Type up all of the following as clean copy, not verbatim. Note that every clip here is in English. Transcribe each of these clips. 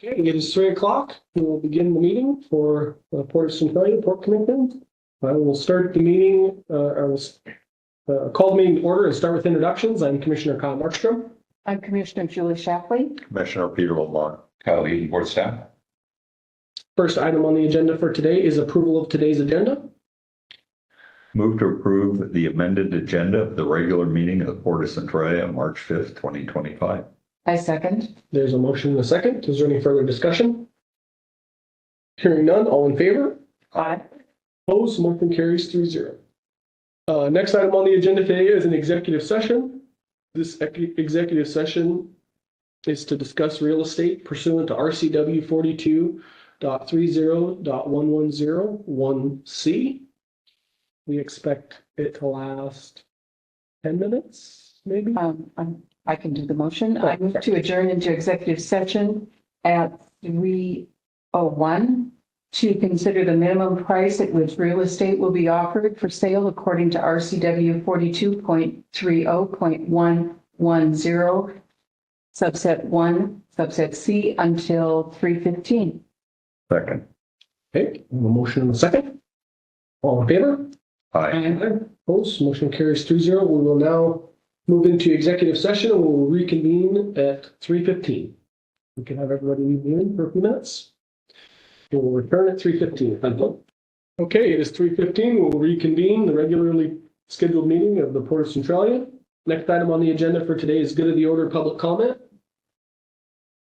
Okay, it is 3 o'clock. We will begin the meeting for the Port of Centralia Port Commission. I will start the meeting, call the meeting to order and start with introductions. I'm Commissioner Kyle Markstrom. I'm Commissioner Julie Shapley. Commissioner Peter Lamont. Kyle Eden, board staff. First item on the agenda for today is approval of today's agenda. Move to approve the amended agenda of the regular meeting of the Port of Centralia on March 5th, 2025. I second. There's a motion and a second. Is there any further discussion? Hearing none, all in favor? Aye. Opposed, motion carries 3-0. Next item on the agenda today is an executive session. This executive session is to discuss real estate pursuant to RCW 42.30.110(1)C. We expect it to last 10 minutes, maybe? I can do the motion. I move to adjourn into executive session at 3:01 to consider the minimum price at which real estate will be offered for sale according to RCW 42.30.110 subset 1 subset C until 3:15. Second. Okay, a motion and a second. All in favor? Aye. Opposed, motion carries 3-0. We will now move into executive session and we'll reconvene at 3:15. We can have everybody leave for a few minutes. We will return at 3:15. Okay, it is 3:15. We'll reconvene the regularly scheduled meeting of the Port of Centralia. Next item on the agenda for today is good of the order public comment.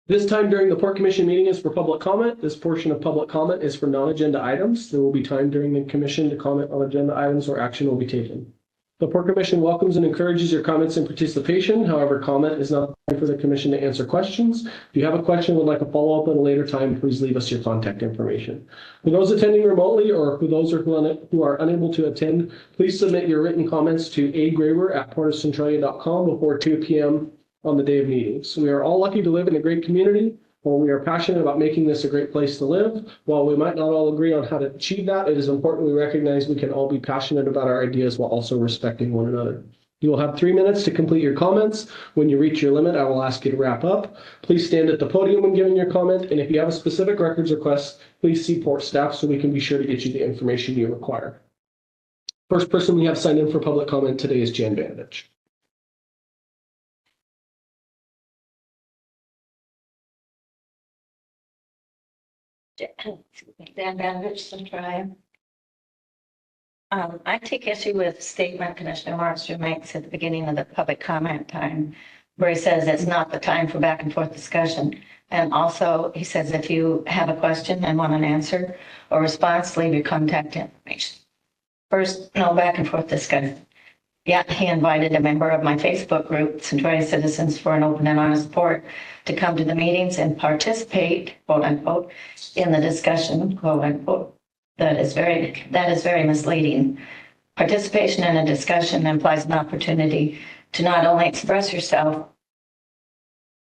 This time during the Port Commission meeting is for public comment. This portion of public comment is for non-agenda items. There will be time during the commission to comment on agenda items where action will be taken. The Port Commission welcomes and encourages your comments and participation. However, comment is not time for the commission to answer questions. If you have a question and would like a follow-up at a later time, please leave us your contact information. For those attending remotely or for those who are unable to attend, please submit your written comments to agraber@portofcentralia.com before 2 p.m. on the day of meetings. We are all lucky to live in a great community. While we are passionate about making this a great place to live, while we might not all agree on how to achieve that, it is important we recognize we can all be passionate about our ideas while also respecting one another. You will have 3 minutes to complete your comments. When you reach your limit, I will ask you to wrap up. Please stand at the podium when giving your comment, and if you have a specific records request, please see Port staff so we can be sure to get you the information you require. First person we have signed in for public comment today is Jan Bandage. Dan Bandage, Centralia. I take issue with statement Commissioner Markstrom makes at the beginning of the public comment time, where he says it's not the time for back and forth discussion. And also he says if you have a question and want an answer or response, leave your contact information. First, no back and forth discussion. Yet he invited a member of my Facebook group, Centralia Citizens for an Open and Honest Port, to come to the meetings and participate, quote unquote, in the discussion, quote unquote. That is very misleading. Participation in a discussion implies an opportunity to not only express yourself,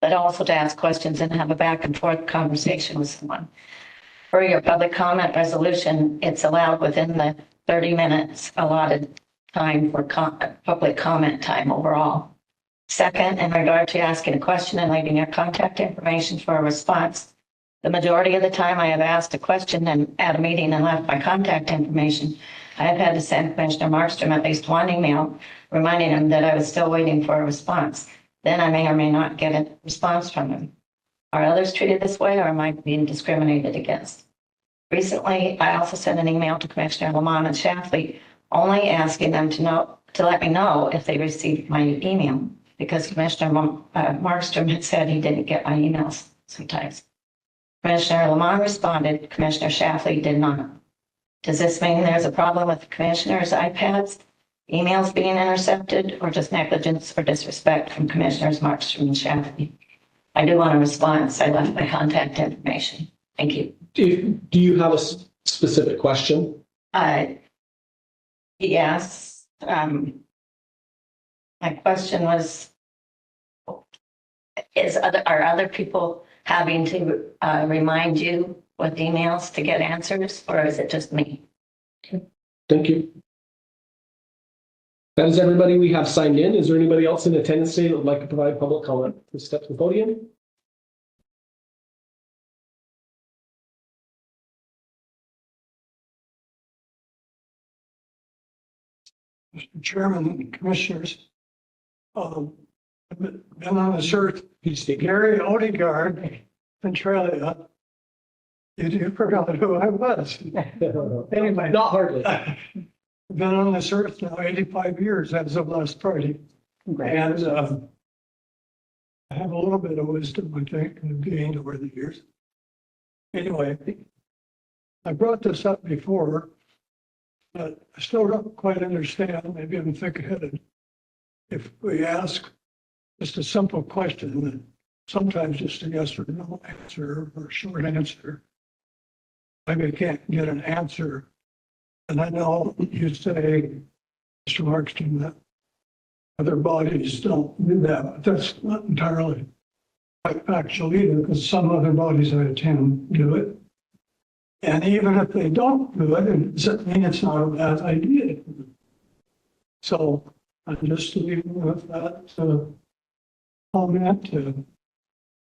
but also to ask questions and have a back and forth conversation with someone. For your public comment resolution, it's allowed within the 30 minutes allotted time for public comment time overall. Second, in regard to asking a question and leaving your contact information for a response, the majority of the time I have asked a question and at a meeting and left my contact information, I have had to send Commissioner Markstrom at least one email reminding him that I was still waiting for a response. Then I may or may not get a response from him. Are others treated this way, or am I being discriminated against? Recently, I also sent an email to Commissioner Lamont and Shapley only asking them to let me know if they received my email, because Commissioner Markstrom had said he didn't get my emails sometimes. Commissioner Lamont responded, Commissioner Shapley did not. Does this mean there's a problem with the commissioner's iPads, emails being intercepted, or just negligence or disrespect from Commissioners Markstrom and Shapley? I do want a response. I left my contact information. Thank you. Do you have a specific question? Yes. My question was, are other people having to remind you with emails to get answers, or is it just me? Thank you. That is everybody we have signed in. Is there anybody else in attendance today that would like to provide public comment? Please step to the podium. Mr. Chairman, Commissioners. I've been on this earth, Gary Odegaard, Centralia. You forgot who I was. Anyway. Not hardly. I've been on this earth now 85 years as of last Friday. And I have a little bit of wisdom, I think, and gained over the years. Anyway, I brought this up before, but I still don't quite understand. Maybe I'm thick-headed. If we ask just a simple question, sometimes just a yes or no answer or a short answer, maybe I can't get an answer. And I know you say, Mr. Markstrom, that other bodies don't do that, but that's not entirely factual either, because some other bodies I attend do it. And even if they don't do it, it doesn't mean it's not a bad idea. So I'm just leaving with that comment to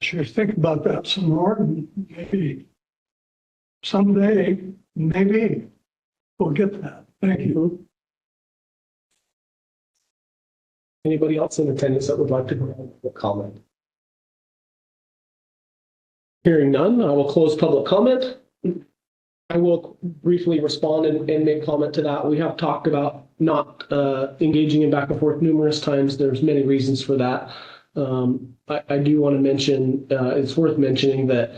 sure think about that some more, and maybe someday, maybe we'll get that. Thank you. Anybody else in attendance that would like to provide a comment? Hearing none, I will close public comment. I will briefly respond and make comment to that. We have talked about not engaging in back and forth numerous times. There's many reasons for that. I do want to mention, it's worth mentioning that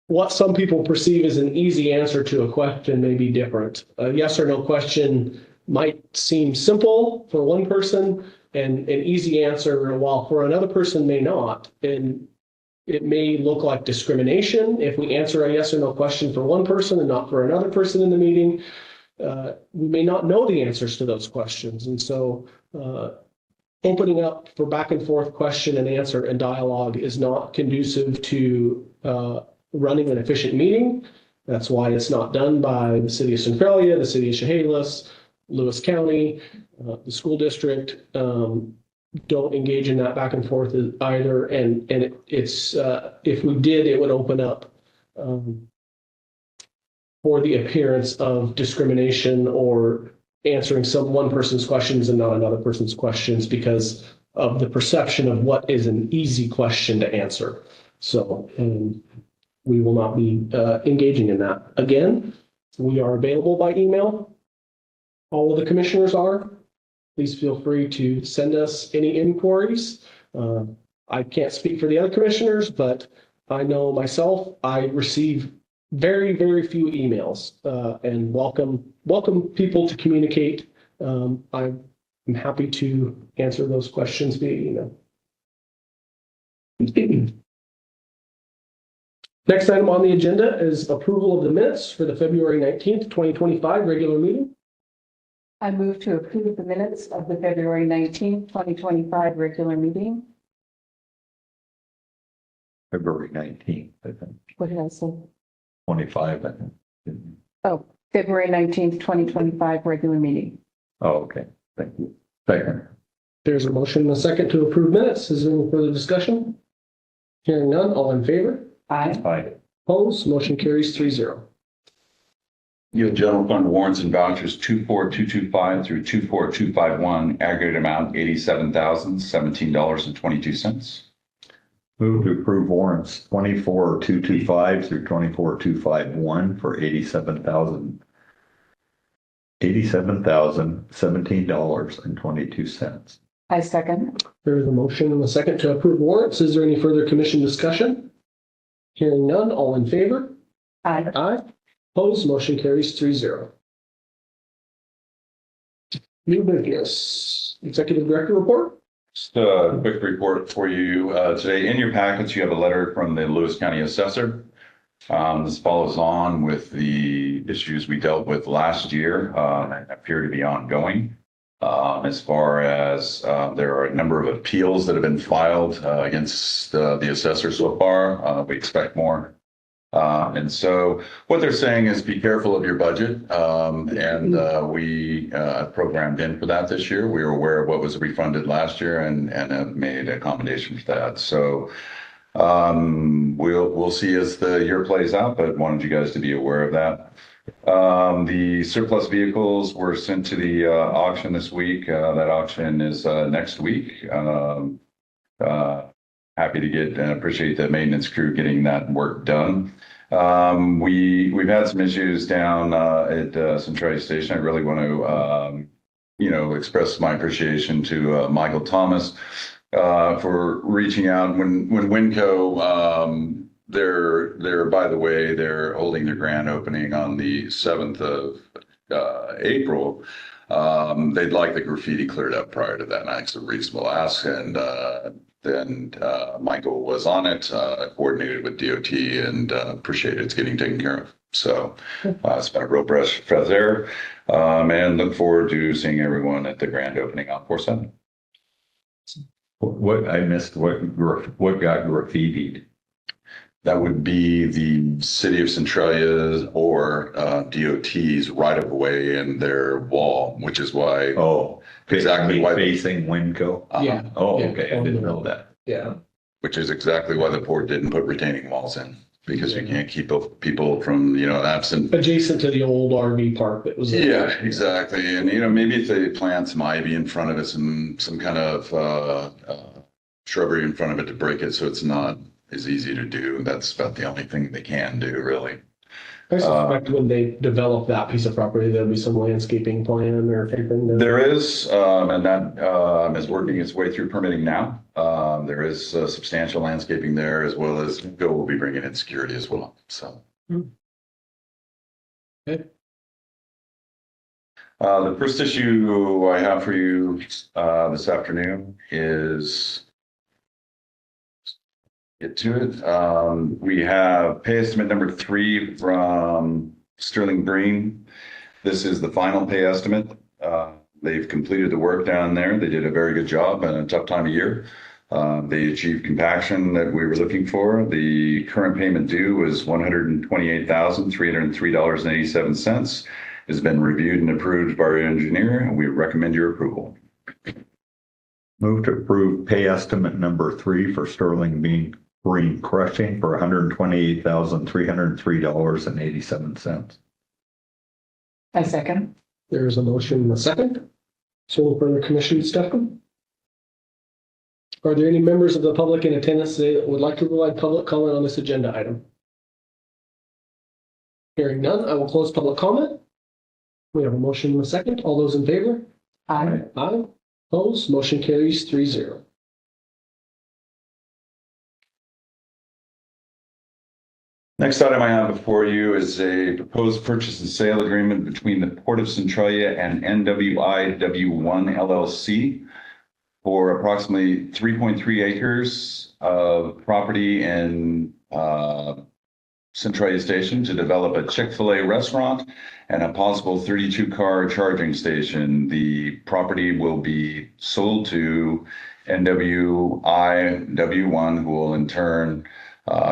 what some people perceive as an easy answer to a question may be different. A yes or no question might seem simple for one person and an easy answer, while for another person may not. And it may look like discrimination if we answer a yes or no question for one person and not for another person in the meeting. We may not know the answers to those questions. And so opening up for back and forth question and answer and dialogue is not conducive to running an efficient meeting. That's why it's not done by the city of Centralia, the city of Chehalis, Lewis County, the school district. Don't engage in that back and forth either. And it's if we did, it would open up for the appearance of discrimination or answering one person's questions and not another person's questions because of the perception of what is an easy question to answer. So we will not be engaging in that. Again, we are available by email. All of the commissioners are. Please feel free to send us any inquiries. I can't speak for the other commissioners, but I know myself, I receive very, very few emails and welcome people to communicate. I'm happy to answer those questions via email. Next item on the agenda is approval of the minutes for the February 19th, 2025 regular meeting. I move to approve the minutes of the February 19th, 2025 regular meeting. February 19th, I think, What did I say? 25, I think. Oh, February 19th, 2025 regular meeting. Oh, okay. Thank you. Second. There's a motion and a second to approve minutes. Is there any further discussion? Hearing none, all in favor? Aye. Aye. Opposed? Motion carries 3-0. You have general fund warrants and vouchers 24225 through 24251, aggregate amount $87,017.22. Move to approve warrants 24225 through 24251 for $87,017.22. I second. There is a motion and a second to approve warrants. Is there any further commission discussion? Hearing none, all in favor? Aye. Aye. Opposed? Motion carries 3-0. New business. Executive Director report. Just a quick report for you today. In your packets, you have a letter from the Lewis County Assessor. This follows on with the issues we dealt with last year and appear to be ongoing. As far as there are a number of appeals that have been filed against the assessor so far. We expect more. And so what they're saying is be careful of your budget. We programmed in for that this year. We were aware of what was refunded last year and have made accommodation for that. So we'll we'll see as the year plays out, but wanted you guys to be aware of that. The surplus vehicles were sent to the auction this week. That auction is next week. Happy to get and appreciate the maintenance crew getting that work done. We've had some issues down at Centralia Station. I really want to express my appreciation to Michael Thomas for reaching out when Winco. They're by the way, they're holding their grand opening on the 7th of April. They'd like the graffiti cleared up prior to that night. It's a reasonable ask, and then Michael was on it, coordinated with DOT, and appreciated it's getting taken care of. So it's been a real breath of air, and look forward to seeing everyone at the grand opening on 4/7. What I missed, what got graffitied? That would be the city of Centralia or DOT's right of way in their wall, which is why. Oh, Exactly why- facing Winco. Yeah. Oh, Yeah. okay, I didn't know that. Yeah. Which is exactly why the port didn't put retaining walls in, because you can't keep people from, absent. Adjacent to the old RV park that was. Yeah, exactly. And, maybe if they plant some ivy in front of it, some kind of shrubbery in front of it to break it so it's not as easy to do. That's about the only thing they can do, really. I suspect when they develop that piece of property, there'll be some landscaping plan or anything. There is, and that is working its way through permitting now. There is substantial landscaping there, as well as Go will be bringing in security as well. So. Okay. The first issue I have for you this afternoon is, get to it. We have pay estimate number 3 from Sterling Green. This is the final pay estimate. They've completed the work down there. They did a very good job in a tough time of year. They achieved compaction that we were looking for. The current payment due was $128,303.87. Has been reviewed and approved by our engineer, and we recommend your approval. Move to approve pay estimate number 3 for Sterling Green Crushing for $128,303.87. I second. There's a motion and a second. So further commission discussion? Are there any members of the public in attendance today that would like to provide public comment on this agenda item? Hearing none, I will close public comment. We have a motion and a second. All those in favor? Aye. Aye. Opposed? Motion carries 3-0. Next item I have before you is a proposed purchase and sale agreement between the Port of Centralia and NWIW1 LLC for approximately 3.3 acres of property in Centralia Station to develop a Chick-fil-A restaurant and a possible 32-car charging station. The property will be sold to NWIW1, who will in turn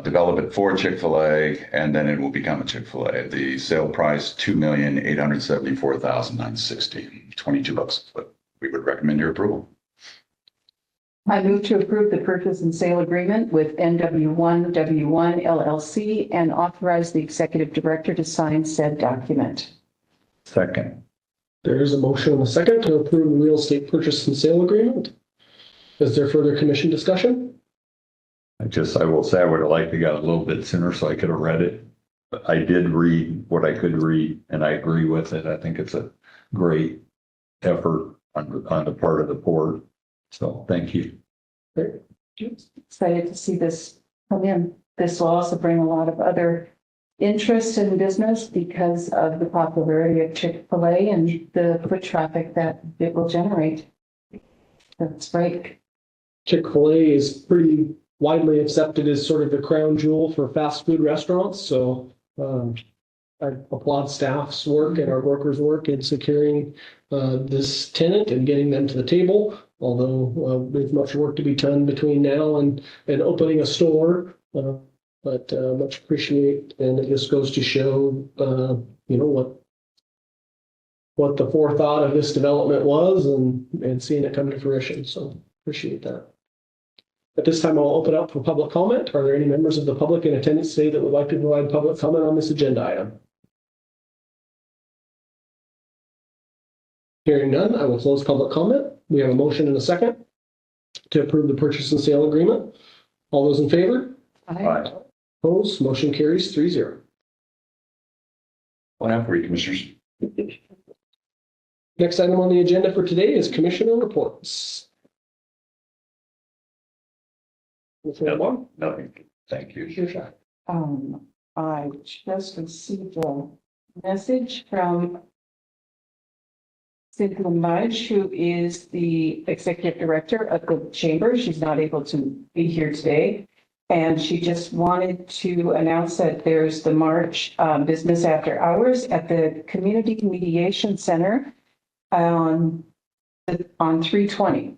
develop it for Chick-fil-A, and then it will become a Chick-fil-A. The sale price, $2,874,960, $22 a foot. We would recommend your approval. I move to approve the purchase and sale agreement with NW1W1 LLC and authorize the executive director to sign said document. Second. There is a motion and a second to approve the real estate purchase and sale agreement. Is there further commission discussion? I will say I would have liked to get a little bit sooner so I could have read it. But I did read what I could read and I agree with it. I think it's a great effort on the part of the port. So thank you. Great. Excited to see this come in. This will also bring a lot of other interest in business because of the popularity of Chick-fil-A and the foot traffic that it will generate. That's great. Chick-fil-A is pretty widely accepted as sort of the crown jewel for fast food restaurants. So I applaud staff's work and our workers' work in securing this tenant and getting them to the table. Although there's much work to be done between now and opening a store, but much appreciate, and it just goes to show, what the forethought of this development was, and seeing it come to fruition. So appreciate that. At this time, I'll open up for public comment. Are there any members of the public in attendance today that would like to provide public comment on this agenda item? Hearing none, I will close public comment. We have a motion and a second to approve the purchase and sale agreement. All those in favor? Aye. Opposed? Motion carries 3-0. One after you, commissioners. Next item on the agenda for today is commissioner reports. Commissioner Wong? No, thank you. I just received a message from Cynthia Mudge, who is the executive director of the chamber. She's not able to be here today. And she just wanted to announce that there's the March Business After Hours at the Community Mediation Center on 320.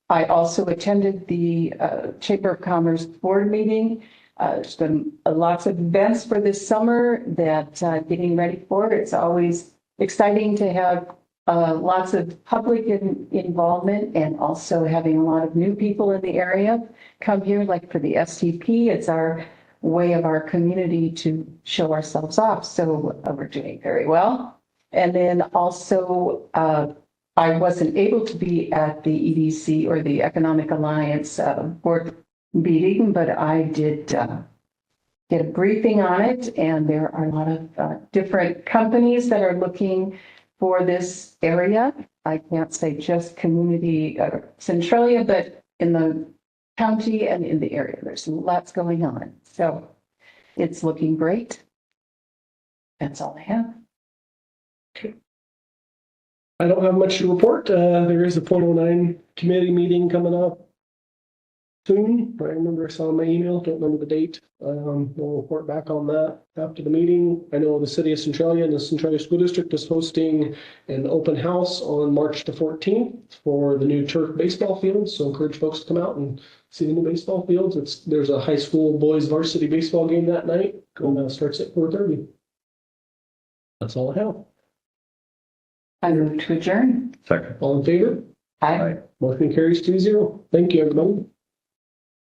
I also attended the Chamber of Commerce board meeting. There's been lots of events for this summer that getting ready for. It's always exciting to have lots of public involvement and also having a lot of new people in the area come here, like for the STP. It's our way of our community to show ourselves off. So we're doing very well. And then also, I wasn't able to be at the EDC or the Economic Alliance board meeting, but I did get a briefing on it. And there are a lot of different companies that are looking for this area. I can't say just community Centralia, but in the county and in the area, there's lots going on. So it's looking great. That's all I have. I don't have much to report. There is a .09 committee meeting coming up soon. I remember I saw in my email, don't remember the date. We'll report back on that after the meeting. I know the city of Centralia and the Centralia School District is hosting an open house on March the 14th for the new turf baseball fields. So encourage folks to come out and see the new baseball fields. There's a high school boys varsity baseball game that night. Starts at 4:30. That's all I have. I move to adjourn. Second. All in favor? Aye. Motion carries 2-0. Thank you, everybody.